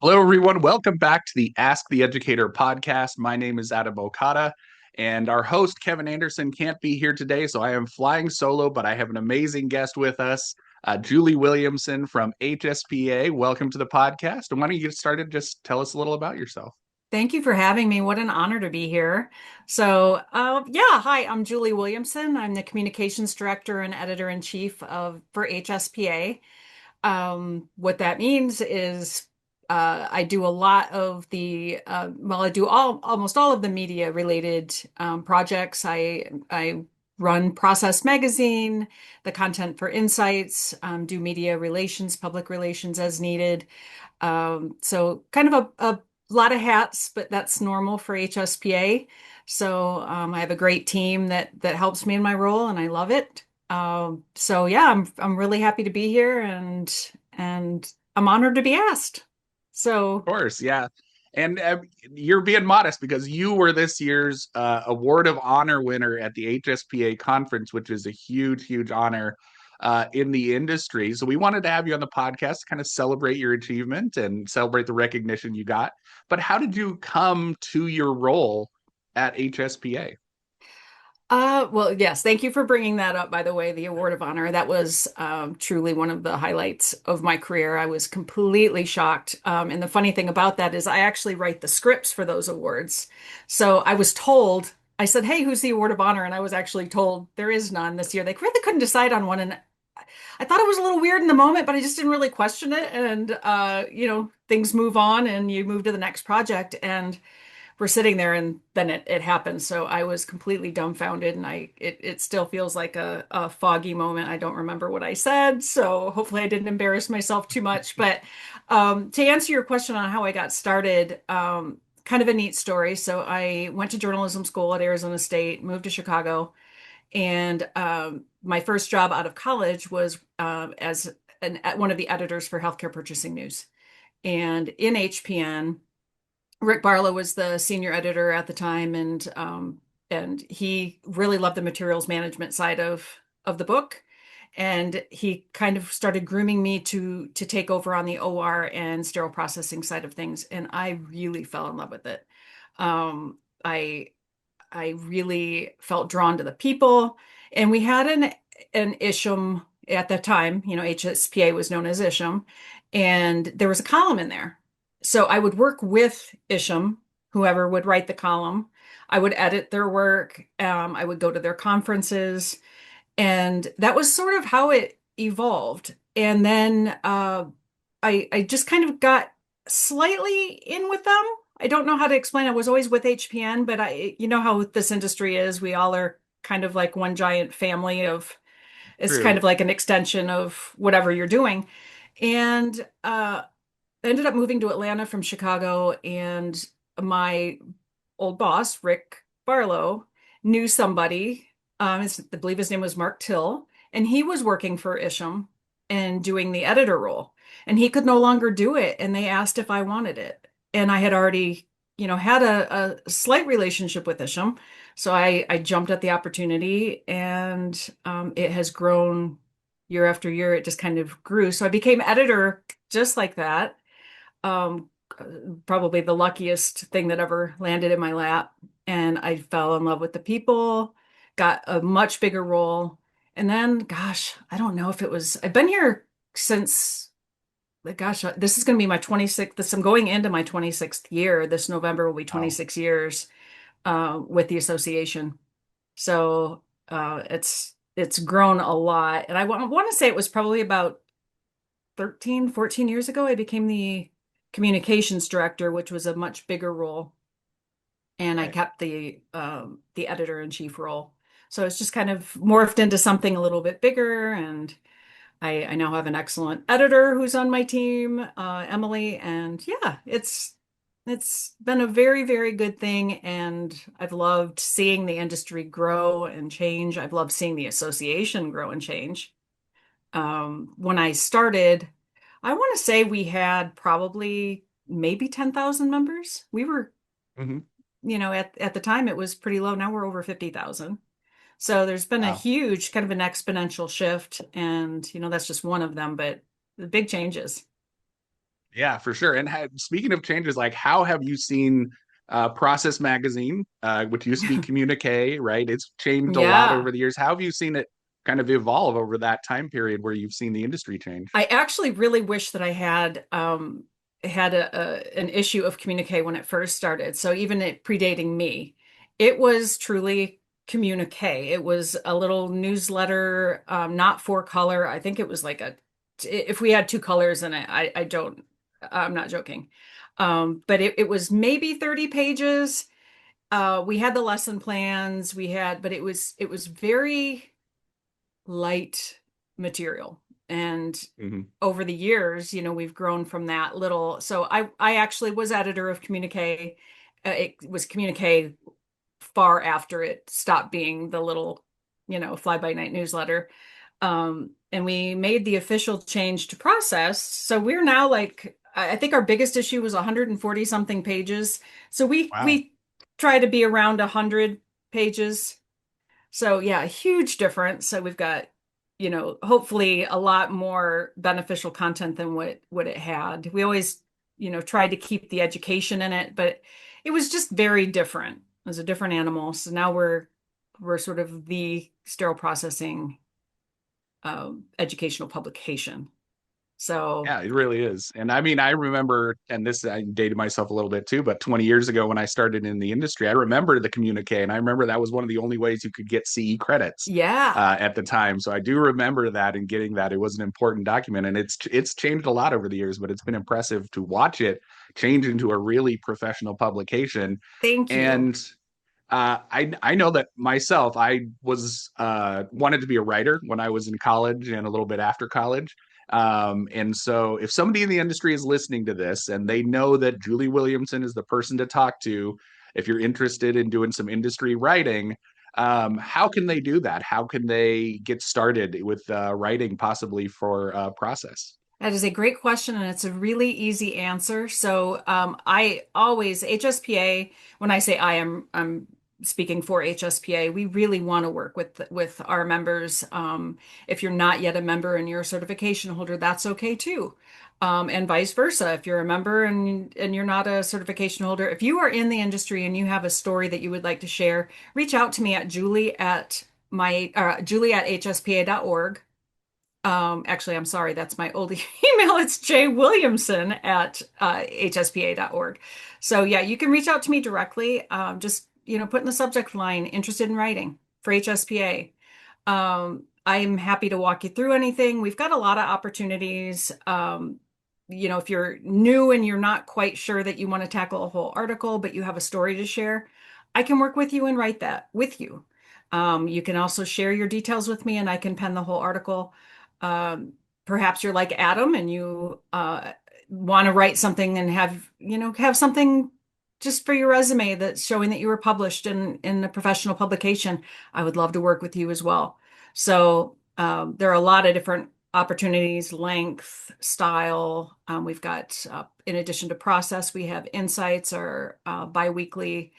Hello, everyone. Welcome back to the Ask the Educator podcast. My name is Adam Okada, and our host, Kevin Anderson, can't be here today, so I am flying solo, but I have an amazing guest with us, Julie Williamson from HSPA. Welcome to the podcast. And why don't you get started? Just tell us a little about yourself. Thank you for having me. What an honor to be here. Hi, I'm Julie Williamson. I'm the communications director and editor-in-chief of for HSPA. What that means is I do a lot of I do almost all of the media related projects. I run Process Magazine, the content for Insights, do media relations, public relations as needed. So kind of a lot of hats, but that's normal for HSPA. I have a great team that helps me in my role, and I love it. I'm really happy to be here, and I'm honored to be asked. Of So course, yeah. And you're being modest because you were this year's Award of Honor winner at the HSPA conference, which is a huge, huge honor in the industry. So we wanted to have you on the podcast to kind of celebrate your achievement and celebrate the recognition you got. But how did you come to your role at HSPA? Well, yes, thank you for bringing that up, by the way, the Award of Honor. That was truly one of the highlights of my career. I was completely shocked. And the funny thing about that is I actually write the scripts for those awards. So I was told, I said, "Hey, who's the Award of Honor?" And I was actually told there is none this year. They really couldn't decide on one. And I thought it was a little weird in the moment, but I just didn't really question it. And things move on and you move to the next project. And we're sitting there and then it happened. So I was completely dumbfounded and it still feels like a foggy moment. I don't remember what I said. So hopefully I didn't embarrass myself too much. But to answer your question on how I got started, kind of a neat story. So I went to journalism school at Arizona State, moved to Chicago, and my first job out of college was as one of the editors for Healthcare Purchasing News. And in HPN, Rick Barlow was the senior editor at the time, and he really loved the materials management side of the book. And he kind of started grooming me to take over on the OR and sterile processing side of things. And I really fell in love with it. Um, I I really felt drawn to the people. And we had an Isham at that time, HSPA was known as Isham, and there was a column in there. So I would work with Isham, whoever would write the column. I would edit their work. I would go to their conferences, and that was sort of how it evolved. And then I just kind of got slightly in with them. I don't know how to explain. I was always with HPN, but you know how this industry is. We all are kind of like one giant family of, it's kind True. of like an extension of whatever you're doing. And I ended up moving to Atlanta from Chicago, and my old boss, Rick Barlow, knew somebody. I believe his name was Mark Till, and he was working for Isham and doing the editor role. And he could no longer do it, and they asked if I wanted it. And I had already, had a slight relationship with Isham, so I jumped at the opportunity, and it has grown year after year. It just kind of grew. So I became editor just like that. Um, Probably the luckiest thing that ever landed in my lap. And I fell in love with the people, got a much bigger role. And then, gosh, I don't know if it was, I've been here since, gosh, this is going to be my 26th, I'm going into my 26th year. This November will be Wow. 26 years with the association. So it's grown a lot. And I want to say it was probably about 13, 14 years ago, I became the communications director, which was a much bigger role. And I Okay. kept the editor in chief role. So it's just kind of morphed into something a little bit bigger. And I now have an excellent editor who's on my team, Emily. And yeah, it's been a very, very good thing. And I've loved seeing the industry grow and change. I've loved seeing the association grow and change. When I started, I want to say we had probably maybe 10,000 members. We were, Hmm. at the time it was pretty low. Now we're over 50,000. So there's been a Wow. huge kind of an exponential shift, and that's just one of them, but the big changes. Yeah, for sure. And speaking of changes, like how have you seen Process Magazine, which used to be Communique, right? It's changed a lot Yeah. over the years. How have you seen it kind of evolve over that time period where you've seen the industry change? I actually really wish that I had an issue of communique when it first started. So even it predating me, it was truly communique. It was a little newsletter, not four color. I think it was like a if we had two colors in it, I don't I'm not joking. But it was maybe 30 pages. We had the lesson plans, but it was very light material. And Hmm. over the years, we've grown from that little. So I actually was editor of Communique. It was Communique far after it stopped being the little, fly by night newsletter. And we made the official change to Process. So we're now like, I think our biggest issue was 140 something pages. So we Wow. we try to be around 100 pages. So yeah, a huge difference. So we've got, hopefully a lot more beneficial content than what it had. We always, tried to keep the education in it, but it was just very different. It was a different animal. So now we're sort of the sterile processing educational publication. So Yeah, it really is. And I mean, I remember, and this, I dated myself a little bit too, but 20 years ago when I started in the industry, I remember the communique, and I remember that was one of the only ways you could get CE credits yeah, at the time. So I do remember that and getting that. It was an important document, and it's changed a lot over the years, but it's been impressive to watch it change into a really professional publication. thank you. And I know that myself. I was wanted to be a writer when I was in college and a little bit after college. And so, if somebody in the industry is listening to this and they know that Julie Williamson is the person to talk to, if you're interested in doing some industry writing, how can they do that? How can they get started with writing, possibly for Process? That is a great question, and it's a really easy answer. So, I always HSPA. When I say I'm speaking for HSPA. We really want to work with our members. If you're not yet a member and you're a certification holder, that's okay too. And vice versa. If you're a member and you're not a certification holder, if you are in the industry and you have a story that you would like to share, reach out to me at Julie at hspa.org. Actually, I'm sorry, that's my old email. It's jwilliamson at hspa.org. So yeah, you can reach out to me directly. Just, put in the subject line, interested in writing for HSPA. I'm happy to walk you through anything. We've got a lot of opportunities. If you're new and you're not quite sure that you want to tackle a whole article, but you have a story to share, I can work with you and write that with you. You can also share your details with me and I can pen the whole article. Um, Perhaps you're like Adam and you want to write something and have something just for your resume that's showing that you were published in a professional publication. I would love to work with you as well. So there are a lot of different opportunities, length, style. We've got, in addition to Process, we have Insights, our biweekly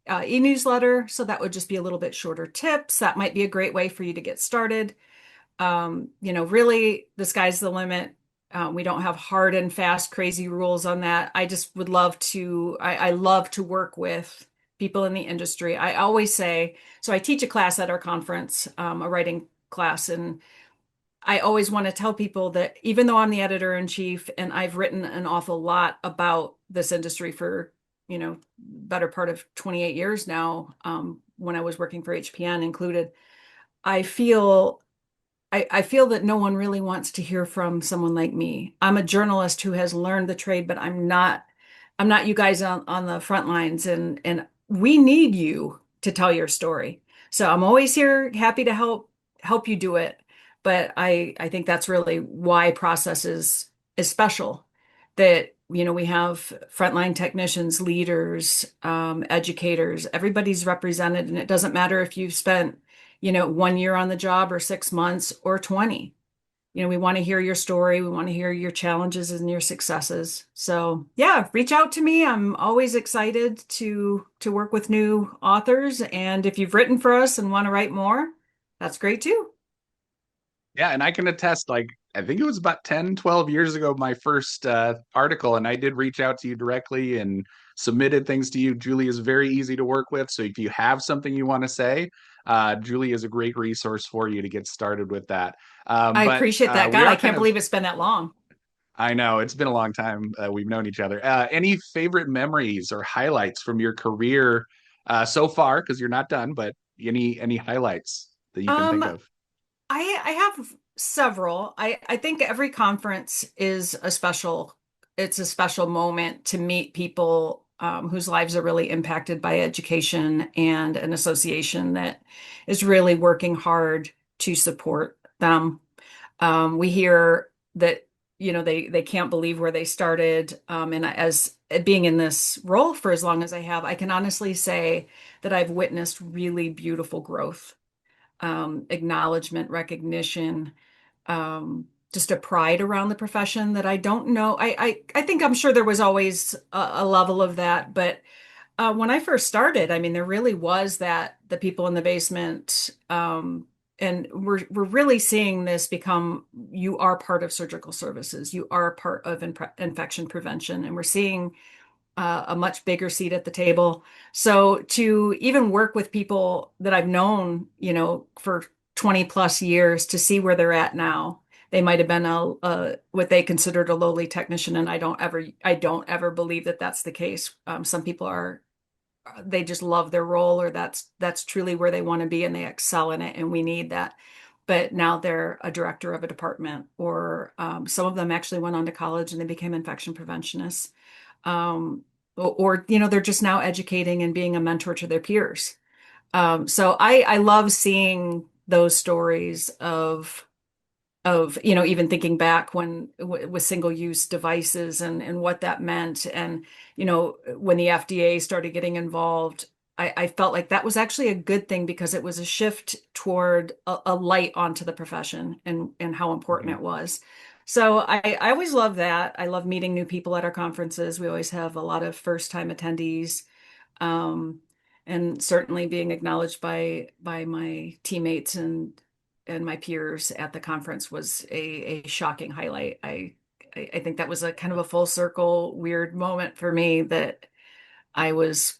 e-newsletter. So that would just be a little bit shorter tips. That might be a great way for you to get started. Really, the sky's the limit. We don't have hard and fast, crazy rules on that. I just would love to, I love to work with people in the industry. I always say, so I teach a class at our conference, a writing class, and I always want to tell people that even though I'm the editor in chief and I've written an awful lot about this industry for, better part of 28 years now, when I was working for HPN included, I feel I feel that no one really wants to hear from someone like me. I'm a journalist who has learned the trade, but I'm not you guys on the front lines and we need you to tell your story. So I'm always here, happy to help you do it. But I think that's really why Process is special. That, we have frontline technicians, leaders, educators, everybody's represented, and it doesn't matter if you've spent 1 year on the job or 6 months or 20. We want to hear your story. We want to hear your challenges and your successes. So yeah, reach out to me. I'm always excited to work with new authors. And if you've written for us and want to write more, that's great too. Yeah, and I can attest, like I think it was about 10, 12 years ago, my first article, and I did reach out to you directly and submitted things to you. Julie is very easy to work with. So if you have something you want to say, Julie is a great resource for you to get started with that. I But appreciate that. we God, are I kind can't of, believe it's been that long. I know it's been a long time we've known each other. Any favorite memories or highlights from your career so far? Because you're not done, but any highlights that you can think Um, of? I have several. I think every conference is it's a special moment to meet people whose lives are really impacted by education and an association that is really working hard to support them. We hear that, they can't believe where they started. And as being in this role for as long as I have, I can honestly say that I've witnessed really beautiful growth, acknowledgement, recognition, just a pride around the profession that I don't know. I think I'm sure there was always a level of that, but when I first started, I mean, there really was that the people in the basement, and we're really seeing this become you are part of surgical services, you are part of infection prevention, and we're seeing a much bigger seat at the table. So to even work with people that I've known, for 20 plus years to see where they're at now. They might have been a what they considered a lowly technician, and I don't ever believe that that's the case. Some people are they just love their role, or that's truly where they want to be and they excel in it, and we need that. But now they're a director of a department, or some of them actually went on to college and they became infection preventionists. Or they're just now educating and being a mentor to their peers. So I love seeing those stories of even thinking back when with single-use devices and what that meant, and when the FDA started getting involved. I felt like that was actually a good thing because it was a shift toward a light onto the profession and how important Mhm. it was. So I always love that. I love meeting new people at our conferences. We always have a lot of first-time attendees, um, and certainly being acknowledged by my teammates and my peers at the conference was a shocking highlight. I think that was a kind of a full circle weird moment for me that I was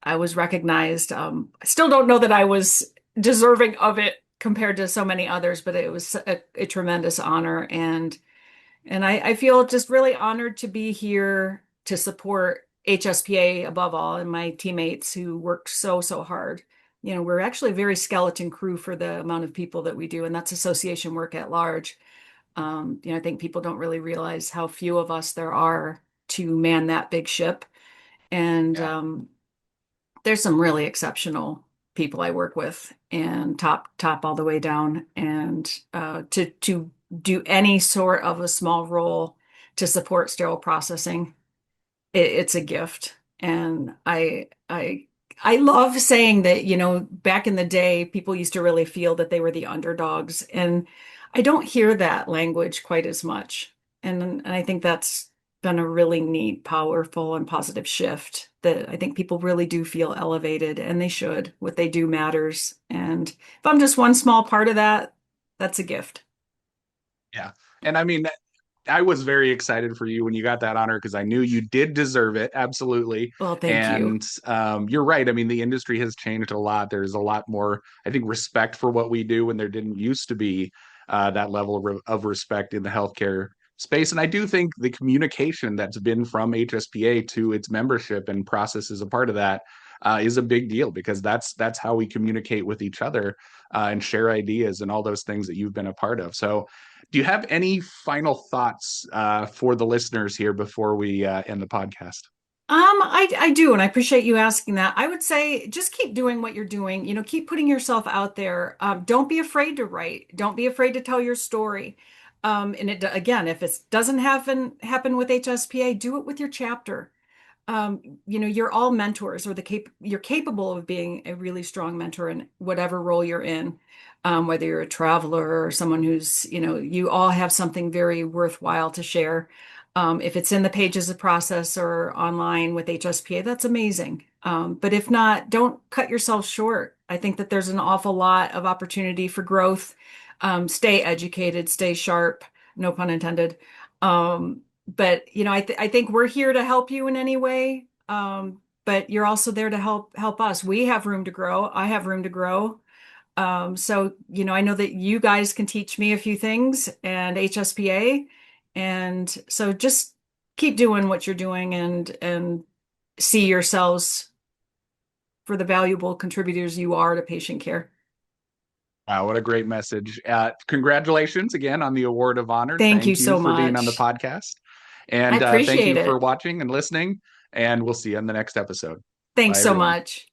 I was recognized. I still don't know that I was deserving of it compared to so many others, but it was a tremendous honor, and I feel just really honored to be here to support HSPA above all, and my teammates who work so hard. We're actually a very skeleton crew for the amount of people that we do, and that's association work at large. I think people don't really realize how few of us there are to man that big ship. And Yeah. there's some really exceptional people I work with, and top all the way down. And to do any sort of a small role to support sterile processing, it's a gift. And I love saying that, back in the day, people used to really feel that they were the underdogs, and I don't hear that language quite as much. And I think that's been a really neat, powerful, and positive shift that I think people really do feel elevated, and they should. What they do matters. And if I'm just one small part of that, that's a gift. Yeah. And I mean, I was very excited for you when you got that honor because I knew you did deserve it. Absolutely. Well, thank you. And you're right. I mean, the industry has changed a lot. There's a lot more, I think, respect for what we do when there didn't used to be that level of respect in the healthcare space. And I do think the communication that's been from HSPA to its membership and process as a part of that is a big deal because that's how we communicate with each other and share ideas and all those things that you've been a part of. So do you have any final thoughts for the listeners here before we end the podcast? I do, and I appreciate you asking that. I would say just keep doing what you're doing. Keep putting yourself out there. Don't be afraid to write. Don't be afraid to tell your story. And again, if it doesn't happen with HSPA, do it with your chapter. You're all mentors, or you're capable of being a really strong mentor in whatever role you're in, whether you're a traveler or someone who's, you all have something very worthwhile to share. If it's in the pages of process or online with HSPA, that's amazing. But if not, don't cut yourself short. I think that there's an awful lot of opportunity for growth. Stay educated, stay sharp. no pun intended. But I think we're here to help you in any way. But you're also there to help us. We have room to grow. I have room to grow. So, I know that you guys can teach me a few things and HSPA. And so just keep doing what you're doing and see yourselves for the valuable contributors you are to patient care. Wow, what a great message. Congratulations again on the Award of Honor. Thank you Thank you so for being on the much. podcast. I And thank appreciate you for it. watching and listening. And we'll see you on the next episode. Thanks Bye, so everyone. much.